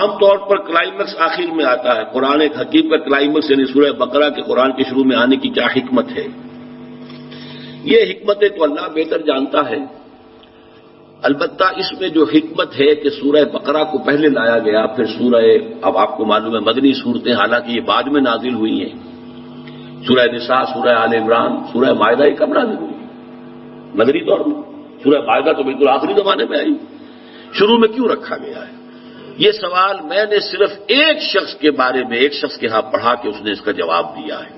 عام طور پر کلائمیکس آخر میں آتا ہے. قرآن حکیم کا کلائمیکس یعنی سورہ بقرہ کے قرآن کے شروع میں آنے کی کیا حکمت ہے؟ یہ حکمتیں تو اللہ بہتر جانتا ہے. البتہ اس میں جو حکمت ہے کہ سورہ بقرہ کو پہلے لایا گیا، پھر سورہ، اب آپ کو معلوم ہے مدنی صورتیں حالانکہ یہ بعد میں نازل ہوئی ہیں. سورہ نساء، سورہ آل عمران، سورہ مائدہ یہ کب نازل ہوئی؟ مدنی طور میں. سورہ مائدہ تو بالکل آخری زمانے میں آئی. شروع میں کیوں رکھا گیا ہے؟ یہ سوال میں نے صرف ایک شخص کے بارے میں، ایک شخص کے ہاں پڑھا کہ اس نے اس کا جواب دیا ہے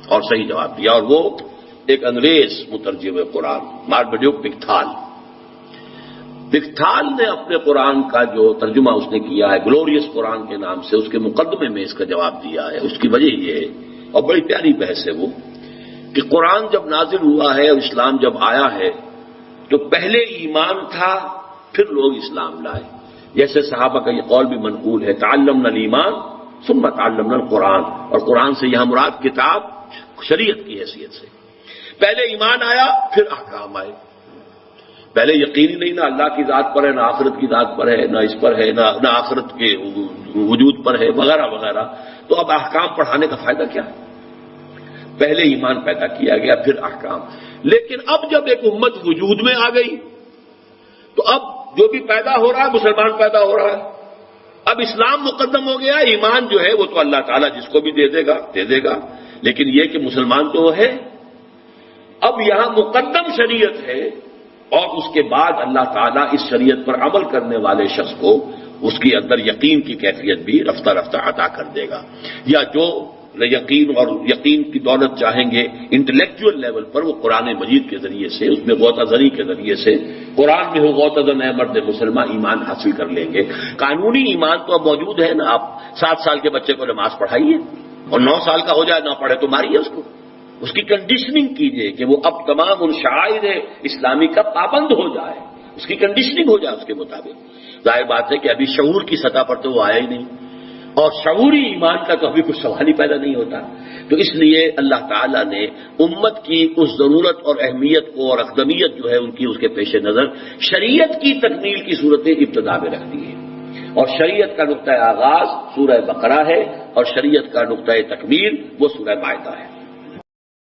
اور صحیح جواب دیا، اور وہ ایک انگریز مترجم قرآن مارمڈیوک بکتھال نے اپنے قرآن کا جو ترجمہ اس نے کیا ہے گلوریس قرآن کے نام سے، اس کے مقدمے میں اس کا جواب دیا ہے. اس کی وجہ یہ ہے، اور بڑی پیاری بحث ہے وہ، کہ قرآن جب نازل ہوا ہے اور اسلام جب آیا ہے تو پہلے ایمان تھا پھر لوگ اسلام لائے. جیسے صحابہ کا یہ قول بھی منقول ہے، تعلمنا الایمان ثم تعلمنا القرآن، اور قرآن سے یہاں مراد کتاب شریعت کی حیثیت سے. پہلے ایمان آیا پھر احکام آئے. پہلے یقینی نہیں نہ اللہ کی ذات پر ہے، نہ آخرت کی ذات پر ہے، نہ اس پر ہے، نہ آخرت کے وجود پر ہے، وغیرہ وغیرہ. تو اب احکام پڑھانے کا فائدہ کیا؟ پہلے ایمان پیدا کیا گیا پھر احکام. لیکن اب جب ایک امت وجود میں آ گئی تو اب جو بھی پیدا ہو رہا ہے مسلمان پیدا ہو رہا ہے. اب اسلام مقدم ہو گیا، ایمان جو ہے وہ تو اللہ تعالیٰ جس کو بھی دے دے گا، لیکن یہ کہ مسلمان تو وہ ہے. اب یہاں مقدم شریعت ہے اور اس کے بعد اللہ تعالیٰ اس شریعت پر عمل کرنے والے شخص کو اس کے اندر یقین کی کیفیت بھی رفتہ رفتہ عطا کر دے گا. یا جو یقین اور یقین کی دولت چاہیں گے انٹلیکچوئل لیول پر، وہ قرآن مجید کے ذریعے سے، اس میں غوطہ زنی کے ذریعے سے، قرآن میں ہو غوطہ زن اے مرد مسلمان، ایمان حاصل کر لیں گے. قانونی ایمان تو اب موجود ہے نا. آپ 7 سال کے بچے کو نماز پڑھائیے اور 9 سال کا ہو جائے نہ پڑھے تو ماریے اس کو. اس کی کنڈیشننگ کیجئے کہ وہ اب تمام ان شعائر اسلامی کا پابند ہو جائے، اس کی کنڈیشننگ ہو جائے اس کے مطابق. ظاہر بات ہے کہ ابھی شعور کی سطح پر تو وہ آیا ہی نہیں، اور شعوری ایمان کا تو ابھی کچھ سوال ہی پیدا نہیں ہوتا. تو اس لیے اللہ تعالیٰ نے امت کی اس ضرورت اور اہمیت کو اور اقدمیت جو ہے ان کی، اس کے پیش نظر شریعت کی تکمیل کی صورتیں ابتدا میں رکھ دی ہیں. اور شریعت کا نقطۂ آغاز سورہ بقرہ ہے اور شریعت کا نقطۂ تکمیل وہ سورہ مائدہ ہے.